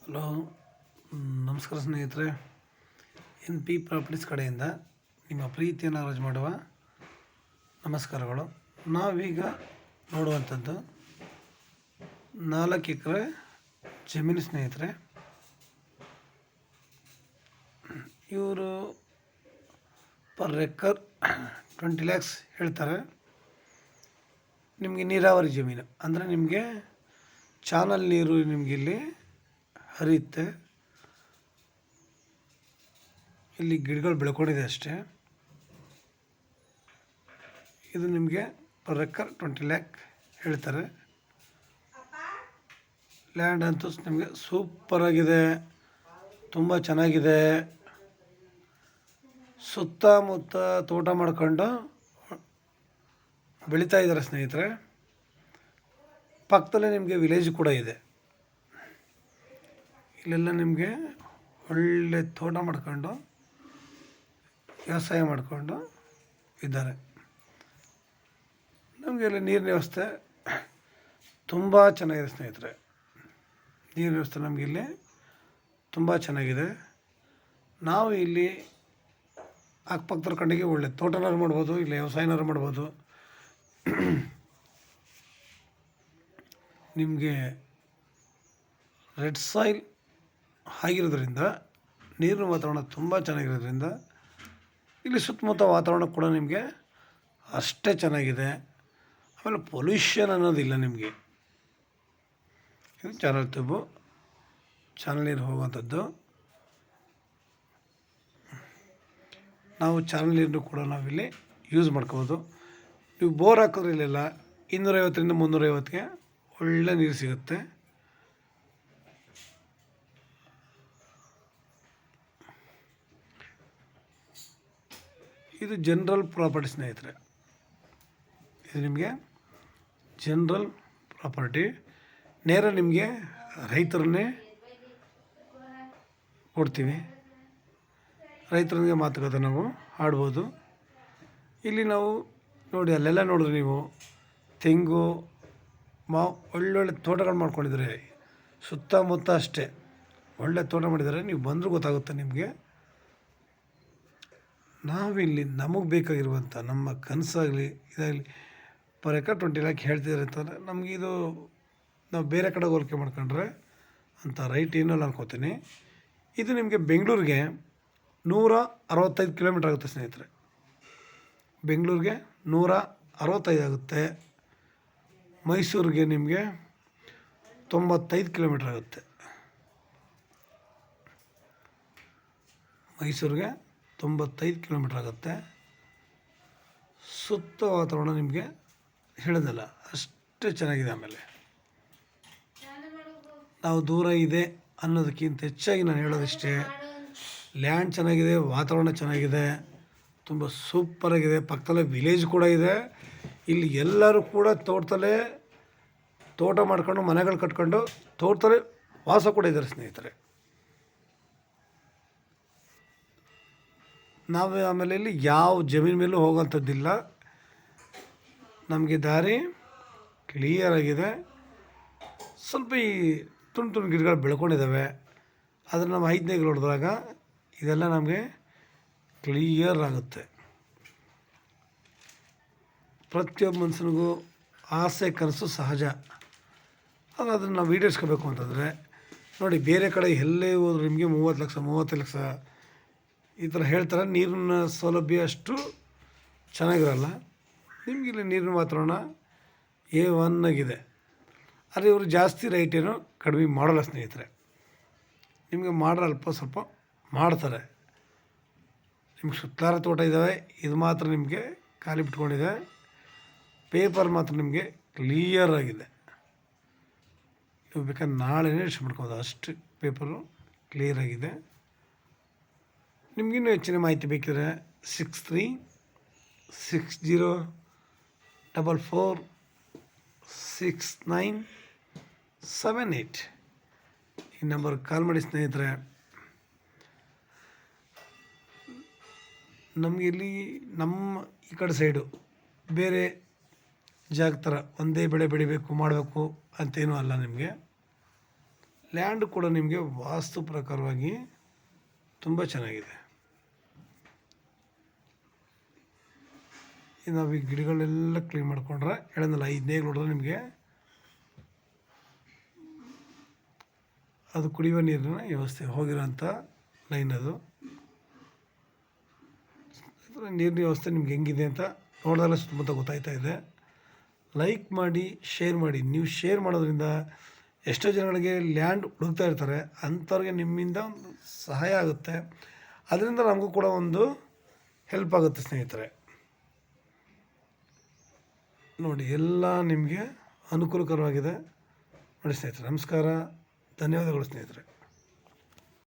Hello. ನಮಸ್ಕಾರ ಸ್ನೇಹಿತರೆ. N P properties ಕಡೆಯಿಂದ ನಿಮ್ಮ ಪ್ರೀತಿಯನ್ನು ಅರ್ಜಿ ಮಾಡುವ ನಮಸ್ಕಾರಗಳು. ನಾವೀಗ ನೋಡುವಂಥದ್ದು 4 ಎಕರೆ ಜಮೀನು ಸ್ನೇಹಿತರೆ. ಇವರು ಪರ್ ಎಕರ್ 20 lakhs ಹೇಳ್ತಾರೆ. ನಿಮಗೆ ನೀರಾವರಿ ಜಮೀನು ಅಂದರೆ ನಿಮಗೆ ಚಾನಲ್ ನೀರು ನಿಮಗೆ ಇಲ್ಲಿ ಹರಿಯುತ್ತೆ. ಇಲ್ಲಿ ಗಿಡಗಳು ಬೆಳ್ಕೊಂಡಿದೆ ಅಷ್ಟೇ. ಇದು ನಿಮಗೆ ಪರ್ ಎಕರ್ 20 lakh ಹೇಳ್ತಾರೆ. ಲ್ಯಾಂಡ್ ಅಂತೂ ನಿಮಗೆ ಸೂಪರಾಗಿದೆ, ತುಂಬ ಚೆನ್ನಾಗಿದೆ. ಸುತ್ತಮುತ್ತ ತೋಟ ಮಾಡ್ಕೊಂಡು ಬೆಳೀತಾ ಇದ್ದಾರೆ ಸ್ನೇಹಿತರೆ. ಪಕ್ಕದಲ್ಲೇ ನಿಮಗೆ ವಿಲೇಜ್ ಕೂಡ ಇದೆ. ಇಲ್ಲೆಲ್ಲ ನಿಮಗೆ ಒಳ್ಳೆ ತೋಟ ಮಾಡ್ಕೊಂಡು ವ್ಯವಸಾಯ ಮಾಡಿಕೊಂಡು ಇದ್ದಾರೆ. ನಮಗೆ ಇಲ್ಲಿ ನೀರಿನ ವ್ಯವಸ್ಥೆ ತುಂಬ ಚೆನ್ನಾಗಿದೆ ಸ್ನೇಹಿತರೆ. ನೀರಿನ ವ್ಯವಸ್ಥೆ ನಮಗೆ ಇಲ್ಲಿ ತುಂಬ ಚೆನ್ನಾಗಿದೆ. ನಾವು ಇಲ್ಲಿ ಅಕ್ಕಪಕ್ಕದ ಕಡೆಗೆ ಒಳ್ಳೆ ತೋಟನಾರು ಮಾಡ್ಬೋದು, ಇಲ್ಲ ವ್ಯವಸಾಯನಾರು ಮಾಡ್ಬೋದು. ನಿಮಗೆ ರೆಡ್ ಸಾಯಿಲ್ ಆಗಿರೋದ್ರಿಂದ ನೀರಿನ ವಾತಾವರಣ ತುಂಬ ಚೆನ್ನಾಗಿರೋದ್ರಿಂದ ಇಲ್ಲಿ ಸುತ್ತಮುತ್ತ ವಾತಾವರಣ ಕೂಡ ನಿಮಗೆ ಅಷ್ಟೇ ಚೆನ್ನಾಗಿದೆ. ಆಮೇಲೆ ಪೊಲ್ಯೂಷನ್ ಅನ್ನೋದಿಲ್ಲ ನಿಮಗೆ. ಇದು ಚಾನಲ್ ಟ್ಯೂಬು, ಚಾನಲ್ ನೀರು ಹೋಗುವಂಥದ್ದು. ನಾವು ಚಾನಲ್ ನೀರನ್ನು ಕೂಡ ನಾವಿಲ್ಲಿ ಯೂಸ್ ಮಾಡ್ಕೋಬೋದು. ನೀವು ಬೋರ್ ಹಾಕಿದ್ರೆ ಇಲ್ಲೆಲ್ಲ 250ರಿಂದ 350ಗೆ ಒಳ್ಳೆ ನೀರು ಸಿಗುತ್ತೆ. ಇದು ಜನರಲ್ ಪ್ರಾಪರ್ಟಿ ಸ್ನೇಹಿತರೆ. ಇದು ನಿಮಗೆ ಜನರಲ್ ಪ್ರಾಪರ್ಟಿ. ನೇರ ನಿಮಗೆ ರೈತರನ್ನೇ ಕೊಡ್ತೀವಿ. ರೈತರಿಗೆ ಮಾತುಕತೆ ನಾವು ಆಡ್ಬೋದು. ಇಲ್ಲಿ ನಾವು ನೋಡಿ, ಅಲ್ಲೆಲ್ಲ ನೋಡಿದ್ರೆ ನೀವು ತೆಂಗು, ಮಾವು ಒಳ್ಳೊಳ್ಳೆ ತೋಟಗಳು ಮಾಡ್ಕೊಂಡಿದ್ದಾರೆ. ಸುತ್ತಮುತ್ತ ಅಷ್ಟೇ ಒಳ್ಳೆ ತೋಟ ಮಾಡಿದ್ದಾರೆ. ನೀವು ಬಂದರೂ ಗೊತ್ತಾಗುತ್ತೆ ನಿಮಗೆ. ನಾವಿಲ್ಲಿ ನಮಗೆ ಬೇಕಾಗಿರುವಂಥ ನಮ್ಮ ಕನಸಾಗಲಿ ಇದಾಗಲಿ ಪರ್ ಎಕರ್ 20 lakh ಹೇಳ್ತಿದ್ದಾರೆ ಅಂತಂದರೆ ನಮಗೆ ಇದು ನಾವು ಬೇರೆ ಕಡೆ ಹೋಲಿಕೆ ಮಾಡ್ಕೊಂಡ್ರೆ ಅಂಥ ರೈಟ್ ಏನಲ್ಲ ಅನ್ಕೋತೀನಿ. ಇದು ನಿಮಗೆ ಬೆಂಗಳೂರಿಗೆ 165 ಕಿಲೋಮೀಟ್ರ್ ಆಗುತ್ತೆ ಸ್ನೇಹಿತರೆ. ಬೆಂಗಳೂರಿಗೆ 165 ಆಗುತ್ತೆ. ಮೈಸೂರಿಗೆ ನಿಮಗೆ 95 ಕಿಲೋಮೀಟ್ರ್ ಆಗುತ್ತೆ. ಮೈಸೂರಿಗೆ 95 ಕಿಲೋಮೀಟ್ರ್ ಆಗುತ್ತೆ. ಸುತ್ತ ವಾತಾವರಣ ನಿಮಗೆ ಹೇಳೋದಲ್ಲ ಅಷ್ಟೇ ಚೆನ್ನಾಗಿದೆ. ಆಮೇಲೆ ನಾವು ದೂರ ಇದೆ ಅನ್ನೋದಕ್ಕಿಂತ ಹೆಚ್ಚಾಗಿ ನಾನು ಹೇಳೋದಿಷ್ಟೇ, ಲ್ಯಾಂಡ್ ಚೆನ್ನಾಗಿದೆ, ವಾತಾವರಣ ಚೆನ್ನಾಗಿದೆ, ತುಂಬ ಸೂಪರಾಗಿದೆ. ಪಕ್ಕದಲ್ಲೇ ವಿಲೇಜ್ ಕೂಡ ಇದೆ. ಇಲ್ಲಿ ಎಲ್ಲರೂ ಕೂಡ ತೋಟ ಮಾಡ್ಕೊಂಡು ಮನೆಗಳು ಕಟ್ಕೊಂಡು ತೋಟದಲ್ಲೇ ವಾಸ ಕೂಡ ಇದ್ದಾರೆ ಸ್ನೇಹಿತರೆ. ನಾವು ಆಮೇಲೆ ಇಲ್ಲಿ ಯಾವ ಜಮೀನು ಮೇಲೂ ಹೋಗೋವಂಥದ್ದಿಲ್ಲ. ನಮಗೆ ದಾರಿ ಕ್ಲಿಯರ್ ಆಗಿದೆ. ಸ್ವಲ್ಪ ಈ ತುಂಡು ಗಿಡಗಳು ಬೆಳ್ಕೊಂಡಿದ್ದಾವೆ. ಅದನ್ನು ನಾವು 5ನೇ ಹೊಡೆದಾಗ ಇದೆಲ್ಲ ನಮಗೆ ಕ್ಲಿಯರ್ ಆಗುತ್ತೆ. ಪ್ರತಿಯೊಬ್ಬ ಮನುಷ್ಯನಿಗೂ ಆಸೆ ಕನಸು ಸಹಜ. ಅದನ್ನು ನಾವು ಈಡೇರಿಸ್ಕೋಬೇಕು ಅಂತಂದರೆ ನೋಡಿ, ಬೇರೆ ಕಡೆ ಎಲ್ಲೇ ಹೋದ್ರು ನಿಮಗೆ 30 ಲಕ್ಷ 35 ಲಕ್ಷ ಈ ಥರ ಹೇಳ್ತಾರೆ. ನೀರಿನ ಸೌಲಭ್ಯ ಅಷ್ಟು ಚೆನ್ನಾಗಿರಲ್ಲ. ನಿಮಗಿಲ್ಲಿ ನೀರಿನ ವಾತಾವರಣ A1 ಆಗಿದೆ. ಆದರೆ ಇವರು ಜಾಸ್ತಿ ರೈಟ್ ಏನೋ ಕಡಿಮೆ ಮಾಡೋಲ್ಲ ಸ್ನೇಹಿತರೆ. ನಿಮಗೆ ಮಾಡ್ರೆ ಅಲ್ಪ ಸ್ವಲ್ಪ ಮಾಡ್ತಾರೆ. ನಿಮ್ಗೆ ಸುತ್ತಾರ ತೋಟ ಇದ್ದಾವೆ. ಇದು ಮಾತ್ರ ನಿಮಗೆ ಖಾಲಿ ಬಿಟ್ಕೊಂಡಿದೆ. ಪೇಪರ್ ಮಾತ್ರ ನಿಮಗೆ ಕ್ಲಿಯರ್ ಆಗಿದೆ. ನೀವು ಬೇಕಾದ್ರೆ ನಾಳೆನೇ ಇಶ್ಯೂ ಮಾಡ್ಕೋಬೋದು, ಅಷ್ಟು ಪೇಪರು ಕ್ಲಿಯರ್ ಆಗಿದೆ. ನಿಮಗಿನ್ನೂ ಹೆಚ್ಚಿನ ಮಾಹಿತಿ ಬೇಕಿದ್ರೆ 6360446978 ಈ ನಂಬರ್ಗೆ ಕಾಲ್ ಮಾಡಿ ಸ್ನೇಹಿತರೆ. ನಮಗೆ ಇಲ್ಲಿ ನಮ್ಮ ಈ ಕಡೆ ಸೈಡು ಬೇರೆ ಜಾಗ ಥರ ಒಂದೇ ಬೆಳೆ ಬೆಳಿಬೇಕು ಮಾಡಬೇಕು ಅಂತೇನೂ ಅಲ್ಲ. ನಿಮಗೆ ಲ್ಯಾಂಡ್ ಕೂಡ ನಿಮಗೆ ವಾಸ್ತು ಪ್ರಕಾರವಾಗಿ ತುಂಬ ಚೆನ್ನಾಗಿದೆ. ನಾವು ಈ ಗಿಡಗಳೆಲ್ಲ ಕ್ಲೀನ್ ಮಾಡಿಕೊಂಡ್ರೆ ಹೇಳೋದಲ್ಲ 5 ನೇಗ್ಲು ಹೊಡೆದ್ರೆ ನಿಮಗೆ ಅದು ಕುಡಿಯುವ ನೀರಿನ ವ್ಯವಸ್ಥೆ ಹೋಗಿರೋಂಥ ಲೈನ್. ಅದು ನೀರಿನ ವ್ಯವಸ್ಥೆ ನಿಮ್ಗೆ ಹೆಂಗಿದೆ ಅಂತ ನೋಡಿದಾಗಲೇ ಸುತ್ತಮುತ್ತ ಗೊತ್ತಾಯ್ತಾ ಇದೆ. ಲೈಕ್ ಮಾಡಿ, ಶೇರ್ ಮಾಡಿ. ನೀವು ಶೇರ್ ಮಾಡೋದ್ರಿಂದ ಎಷ್ಟೋ ಜನಗಳಿಗೆ ಲ್ಯಾಂಡ್ ಹುಡುಕ್ತಾ ಇರ್ತಾರೆ, ಅಂಥವ್ರಿಗೆ ನಿಮ್ಮಿಂದ ಒಂದು ಸಹಾಯ ಆಗುತ್ತೆ. ಅದರಿಂದ ನಮಗೂ ಕೂಡ ಒಂದು ಹೆಲ್ಪ್ ಆಗುತ್ತೆ ಸ್ನೇಹಿತರೆ. ನೋಡಿ, ಎಲ್ಲ ನಿಮಗೆ ಅನುಕೂಲಕರವಾಗಿದೆ ನೋಡಿ ಸ್ನೇಹಿತರೆ. ನಮಸ್ಕಾರ, ಧನ್ಯವಾದಗಳು ಸ್ನೇಹಿತರೆ.